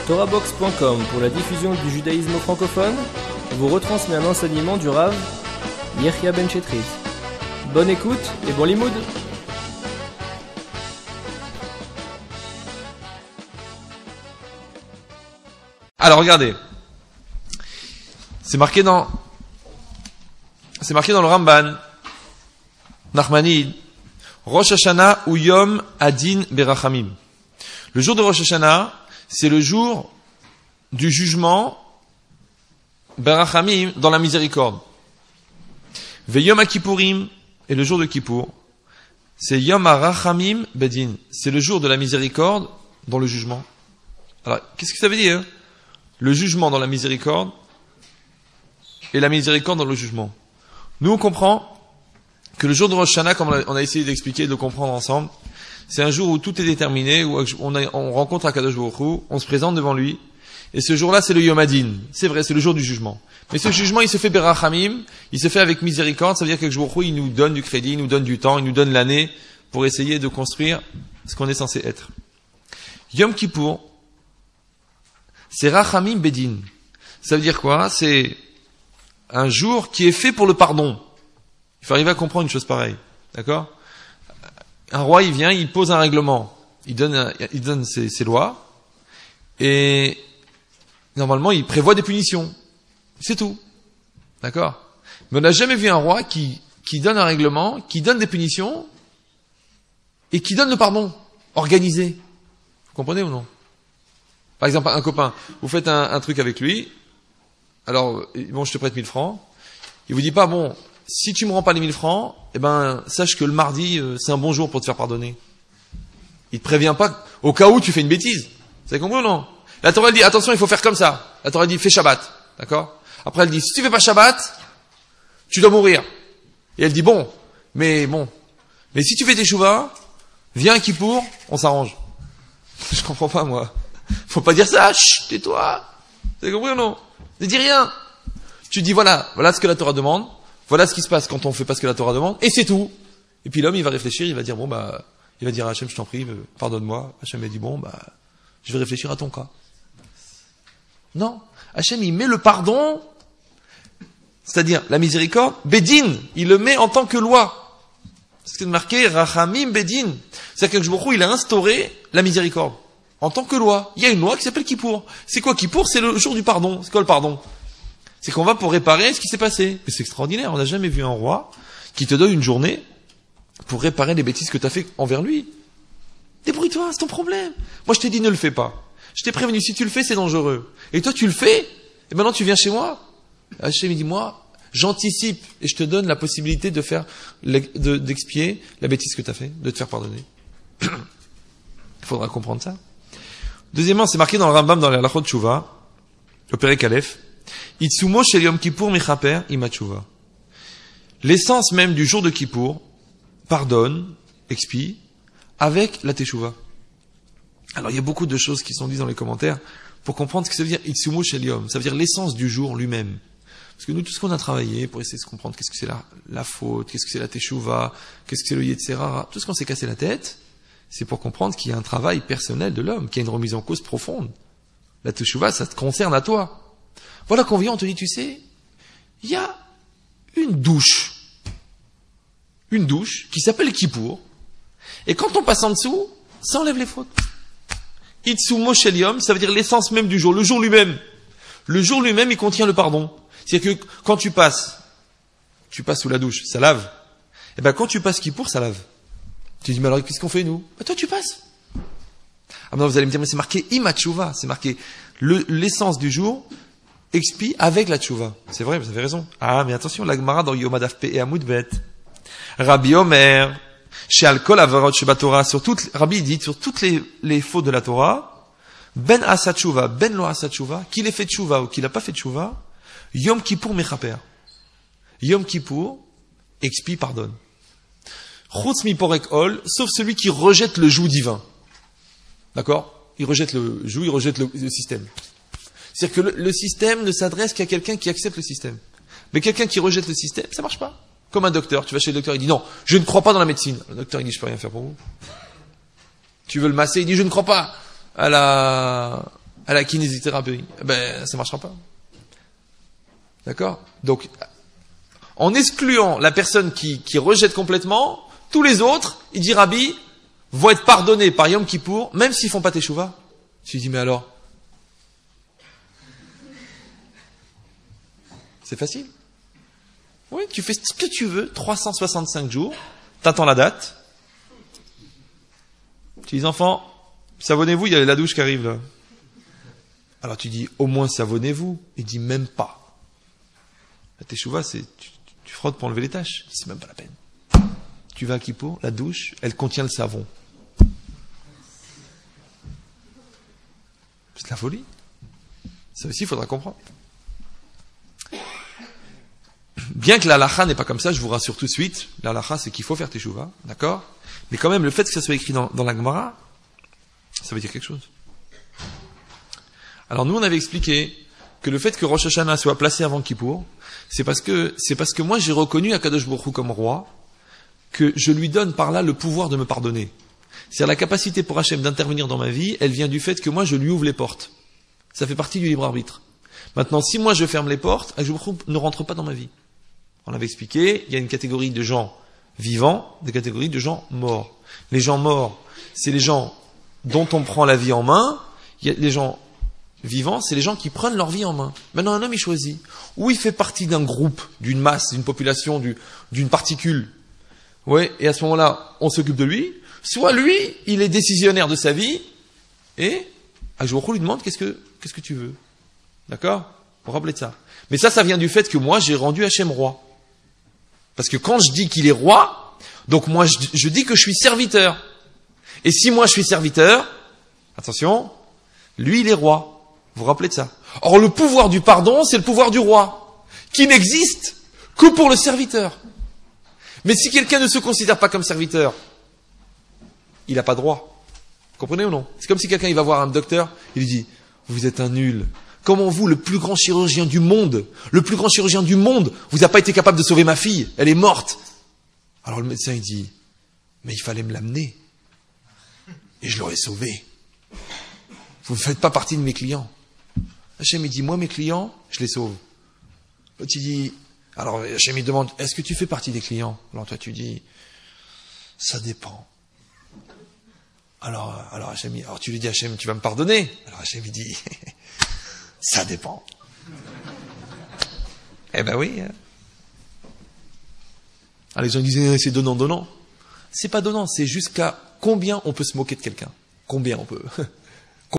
TorahBox.com pour la diffusion du judaïsme francophone vous retransmet un enseignement du Rav Yechia Ben Chetrit. Bonne écoute et bon limoud. Alors regardez, c'est marqué dans le Ramban, Nachmanide, Rosh Hashanah ou Yom Adin Berachamim. Le jour de Rosh Hashanah, c'est le jour du jugement Berachamim dans la miséricorde. Ve-Yom Kippourim et le jour de Kippour, c'est Yom Arachamim Bedin, c'est le jour de la miséricorde dans le jugement. Alors, qu'est-ce que ça veut dire? Le jugement dans la miséricorde et la miséricorde dans le jugement. Nous, on comprend que le jour de Rosh Hashanah, comme on a essayé d'expliquer et de le comprendre ensemble, c'est un jour où tout est déterminé, où on rencontre Akadosh Baruch Hu, on se présente devant lui, et ce jour-là, c'est le Yom Adin. C'est vrai, c'est le jour du jugement. Mais ce jugement, il se fait berachamim, il se fait avec miséricorde, ça veut dire que Baruch Hu, il nous donne du crédit, il nous donne du temps, il nous donne l'année pour essayer de construire ce qu'on est censé être. Yom Kippour, c'est Rachamim Bedin. Ça veut dire quoi? C'est un jour qui est fait pour le pardon. Il faut arriver à comprendre une chose pareille. D'accord? Un roi, il vient, il pose un règlement. Il donne ses lois. Et normalement, il prévoit des punitions. C'est tout. D'accord? Mais on n'a jamais vu un roi qui donne un règlement, qui donne des punitions, et qui donne le pardon. Organisé. Vous comprenez ou non? Par exemple, un copain, vous faites un truc avec lui, alors, bon, je te prête 1000 francs, il vous dit pas, bon, si tu me rends pas les 1000 francs, eh ben, sache que le mardi, c'est un bon jour pour te faire pardonner. Il te prévient pas, au cas où tu fais une bêtise. Vous avez compris ou non? La Torah, elle dit, attention, il faut faire comme ça. La Torah, elle dit, fais Shabbat. D'accord? Après, elle dit, si tu fais pas Shabbat, tu dois mourir. Et elle dit, mais si tu fais tes chouvas, viens à Kippour, on s'arrange. Je comprends pas, moi. Faut pas dire ça, chut, tais-toi. Vous avez compris ou non? Ne dis rien. Tu dis voilà ce que la Torah demande, voilà ce qui se passe quand on fait pas ce que la Torah demande, et c'est tout. Et puis l'homme, il va réfléchir, il va dire il va dire à Hachem, je t'en prie, pardonne-moi. Hachem, il dit je vais réfléchir à ton cas. Non. Hachem, il met le pardon, c'est-à-dire la miséricorde, Bedin, il le met en tant que loi. C'est ce qui est marqué, Rachamim Bedin. C'est-à-dire que Baruch Hu, il a instauré la miséricorde. En tant que loi. Il y a une loi qui s'appelle Kippour. C'est quoi Kippour? C'est le jour du pardon. C'est quoi le pardon? C'est qu'on va pour réparer ce qui s'est passé. Mais c'est extraordinaire. On n'a jamais vu un roi qui te donne une journée pour réparer les bêtises que tu as fait envers lui. Débrouille-toi, c'est ton problème. Moi, je t'ai dit ne le fais pas. Je t'ai prévenu, si tu le fais, c'est dangereux. Et toi, tu le fais, et maintenant tu viens chez moi. Hachem, il dit, moi, j'anticipe et je te donne la possibilité de d'expier la bêtise que tu as fait, de te faire pardonner. Il faudra comprendre ça. Deuxièmement, c'est marqué dans le Rambam, dans la Halachot Tshuva, au Perek Aleph, Itsumo shel Yom Kippour michaper ima tshuva. L'essence même du jour de Kippour pardonne, expie, avec la Teshuva. Alors, il y a beaucoup de choses qui sont dites dans les commentaires pour comprendre ce que ça veut dire Itsumo shel Yom. Ça veut dire l'essence du jour lui-même. Parce que nous, tout ce qu'on a travaillé pour essayer de comprendre qu'est-ce que c'est la faute, qu'est-ce que c'est la Teshuva, qu'est-ce que c'est le Yetzerara, tout ce qu'on s'est cassé la tête, c'est pour comprendre qu'il y a un travail personnel de l'homme, qu'il y a une remise en cause profonde. La teshuva, ça te concerne à toi. Voilà qu'on vient, on te dit, tu sais, il y a une douche qui s'appelle Kippour, et quand on passe en dessous, ça enlève les fautes. Itsumo shel Yom, ça veut dire l'essence même du jour, le jour lui-même. Le jour lui-même, il contient le pardon. C'est-à-dire que quand tu passes sous la douche, ça lave. Et ben quand tu passes Kippour, ça lave. Tu dis, mais alors, qu'est-ce qu'on fait, nous? Toi, tu passes. Ah, non, vous allez me dire, mais c'est marqué ima tshuva. C'est marqué, l'essence du jour expie avec la tshuva. C'est vrai, vous avez raison. Ah, mais attention, la Gemara dans Yom Adaf Pe et Amud Bet. Rabbi Omer, she'al kol avarot sheba Torah, Rabbi dit, sur toutes les fautes de la Torah, ben asa tshuva, ben lo asa tshuva, qu'il ait fait tshuva ou qu'il n'a pas fait tshuva, Yom Kippour mechaper. Yom Kippour expie, pardonne. Chutz mi porek ol, sauf celui qui rejette le joug divin. D'accord? Il rejette le joug, il rejette le système. C'est-à-dire que le système ne s'adresse qu'à quelqu'un qui accepte le système. Mais quelqu'un qui rejette le système, ça marche pas. Comme un docteur, tu vas chez le docteur, il dit non, je ne crois pas dans la médecine. Le docteur, il dit je peux rien faire pour vous. Tu veux le masser, il dit je ne crois pas à à la kinésithérapie. Ben, ça marchera pas. D'accord? Donc, en excluant la personne qui rejette complètement, tous les autres, il dit Rabbi, vont être pardonnés par Yom Kippour, même s'ils font pas Teshuvah. Je lui dis, mais alors? C'est facile. Oui, tu fais ce que tu veux, 365 jours, t'attends la date. Tu dis, enfants, savonnez-vous, il y a la douche qui arrive là. Alors tu dis, au moins savonnez-vous. Il dit, même pas. La Teshuvah, c'est, tu frottes pour enlever les taches. C'est même pas la peine. Tu vas à Kippour, la douche, elle contient le savon. C'est de la folie. Ça aussi, il faudra comprendre. Bien que la halakha n'est pas comme ça, je vous rassure tout de suite, la halakha c'est qu'il faut faire Teshuvah, d'accord? Mais quand même, le fait que ça soit écrit dans la Gemara, ça veut dire quelque chose. Alors nous, on avait expliqué que le fait que Rosh Hashanah soit placé avant Kippour, c'est parce que moi j'ai reconnu Akadosh Baruch Hu comme roi, que je lui donne par là le pouvoir de me pardonner. C'est-à-dire la capacité pour Hachem d'intervenir dans ma vie, elle vient du fait que moi je lui ouvre les portes. Ça fait partie du libre arbitre. Maintenant, si moi je ferme les portes, Akadosh Baruch Hu ne rentre pas dans ma vie. On l'avait expliqué, il y a une catégorie de gens vivants, des catégories de gens morts. Les gens morts, c'est les gens dont on prend la vie en main. Il y a les gens vivants, c'est les gens qui prennent leur vie en main. Maintenant, un homme, il choisit. Ou il fait partie d'un groupe, d'une masse, d'une population, d'une particule. Ouais, et à ce moment-là, on s'occupe de lui. Soit lui, il est décisionnaire de sa vie, et Akadosh lui demande qu'est-ce que tu veux. D'accord? Pour rappeler de ça. Mais ça vient du fait que moi, j'ai rendu Hachem roi. Parce que quand je dis qu'il est roi, donc moi je dis que je suis serviteur. Et si moi je suis serviteur, attention, lui il est roi. Vous vous rappelez de ça? Or le pouvoir du pardon, c'est le pouvoir du roi, qui n'existe que pour le serviteur. Mais si quelqu'un ne se considère pas comme serviteur, il n'a pas de droit. Vous comprenez ou non? C'est comme si quelqu'un il va voir un docteur, il lui dit, vous êtes un nul. Comment vous, le plus grand chirurgien du monde, vous n'a pas été capable de sauver ma fille, elle est morte. Alors le médecin il dit, mais il fallait me l'amener. Et je l'aurais sauvée. Vous ne faites pas partie de mes clients. Hachem il dit, moi mes clients, je les sauve. L'autre il dit, alors Hachem il demande, est-ce que tu fais partie des clients? Alors toi tu dis, ça dépend. Alors Hachem, alors tu lui dis, Hachem, tu vas me pardonner? Alors Hachem il dit, ça dépend. Eh ben oui. Alors les gens disaient, c'est donnant. C'est pas donnant, c'est jusqu'à combien on peut se moquer de quelqu'un. Combien on peut.